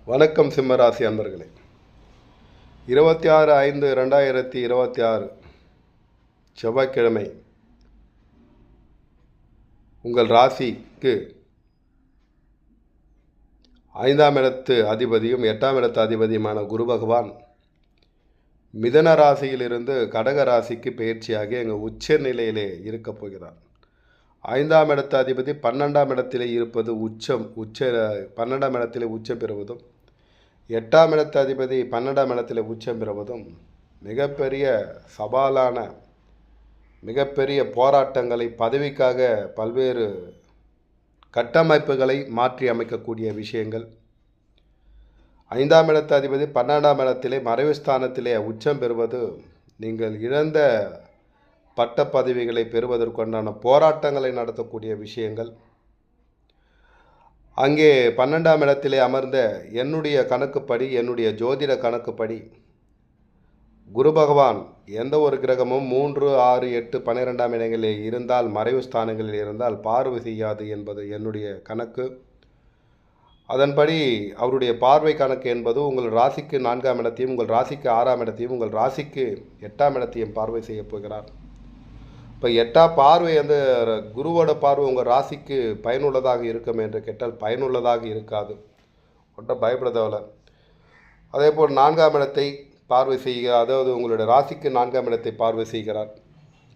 வணக்கம் சிம்மராசி அன்பர்களே. 26/5/2026 செவ்வாய்க்கிழமை உங்கள் ராசிக்கு 5ஆம் இடத்து அதிபதியும் 8ஆம் இடத்து அதிபதியுமான குரு பகவான் மிதன ராசியிலிருந்து கடக ராசிக்கு பயிற்சியாகி எங்கள் உச்ச நிலையிலே இருக்கப் போகிறார். 5ஆம் இடத்து அதிபதி 12ஆம் இடத்திலே இருப்பது உச்சம் 12ஆம் இடத்திலே உச்சம் பெறுவதும், 8ஆம் இடத்து அதிபதி 12ஆம் இடத்திலே உச்சம் பெறுவதும் மிகப்பெரிய சவாலான மிகப்பெரிய போராட்டங்களை, பதவிக்காக பல்வேறு கட்டமைப்புகளை மாற்றி அமைக்கக்கூடிய விஷயங்கள். 5ஆம் இடத்து அதிபதி 12ஆம் இடத்திலே மறைவு ஸ்தானத்திலே உச்சம் பெறுவது நீங்கள் இழந்த பட்ட பதவிகளை பெறுவதற்குண்டான போராட்டங்களை நடத்தக்கூடிய விஷயங்கள். அங்கே 12ஆம் இடத்திலே அமர்ந்த என்னுடைய கணக்குப்படி, என்னுடைய ஜோதிட கணக்குப்படி குரு பகவான் எந்த ஒரு கிரகமும் 3, 6, 8, 12ஆம் இடங்களில் இருந்தால், மறைவு ஸ்தானங்களில் இருந்தால் பார்வை செய்யாது என்பது என்னுடைய கணக்கு. அதன்படி அவருடைய பார்வை கணக்கு என்பது உங்கள் ராசிக்கு 4ஆம் இடத்தையும், உங்கள் ராசிக்கு 6ஆம் இடத்தையும், உங்கள் ராசிக்கு 8ஆம் இடத்தையும் பார்வை செய்ய போகிறார். இப்போ 8ஆம் பார்வை அந்த குருவோட பார்வை உங்கள் ராசிக்கு பயனுள்ளதாக இருக்கும் என்று கேட்டால் பயனுள்ளதாக இருக்காது. ஒன்றும் பயப்பட தேவையில்ல. அதே போல் 4ஆம் இடத்தை பார்வை செய்கிறார், அதாவது உங்களுடைய ராசிக்கு 4ஆம் இடத்தை பார்வை செய்கிறார்.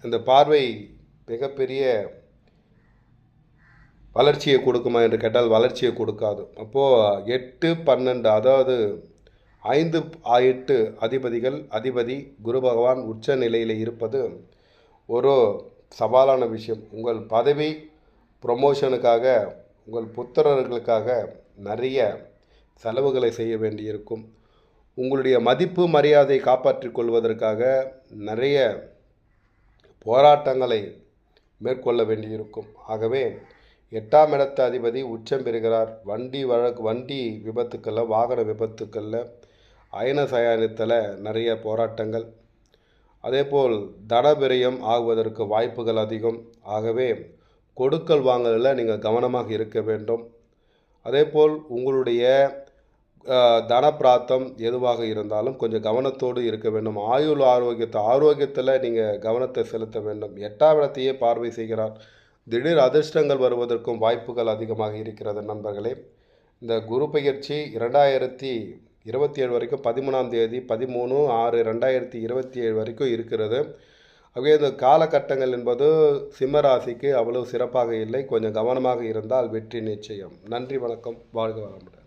இந்த பார்வை மிகப்பெரிய வளர்ச்சியை கொடுக்குமா என்று கேட்டால் வளர்ச்சியை கொடுக்காது. அப்போது 8, 12, அதாவது 5, 8 அதிபதி குரு பகவான் உச்ச நிலையில் இருப்பது ஒரு சவாலான விஷயம். உங்கள் பதவி ப்ரொமோஷனுக்காக, உங்கள் புத்திரர்களுக்காக நிறைய செலவுகளை செய்ய வேண்டியிருக்கும். உங்களுடைய மதிப்பு மரியாதை காப்பாற்றிக் கொள்வதற்காக நிறைய போராட்டங்களை மேற்கொள்ள வேண்டியிருக்கும். ஆகவே 8ஆம் இடத்து அதிபதி உச்சம் பெறுகிறார். வண்டி விபத்துக்களில், வாகன விபத்துக்களில், அயன சயானத்தில் நிறைய போராட்டங்கள். அதேபோல் தனவிரயம் ஆகுவதற்கு வாய்ப்புகள் அதிகம். ஆகவே கொடுக்கல் வாங்கலில் நீங்கள் கவனமாக இருக்க வேண்டும். அதேபோல் உங்களுடைய தனப்பிராத்தம் எதுவாக இருந்தாலும் கொஞ்சம் கவனத்தோடு இருக்க வேண்டும். ஆரோக்கியத்தில் நீங்கள் கவனத்தை செலுத்த வேண்டும். 8ஆம் இடத்தையே பார்வை செய்கிறார். திடீர் அதிர்ஷ்டங்கள் வருவதற்கும் வாய்ப்புகள் அதிகமாக இருக்கிறது நண்பர்களே. இந்த குரு பெயர்ச்சி 2027 வரைக்கும் 13ஆம் தேதி 13/6/2027 வரைக்கும் இருக்கிறது. ஆகவே இந்த காலகட்டங்கள் என்பது சிம்மராசிக்கு அவ்வளவு சிறப்பாக இல்லை. கொஞ்சம் கவனமாக இருந்தால் வெற்றி நிச்சயம். நன்றி, வணக்கம், வாழ்க வளமுடன்.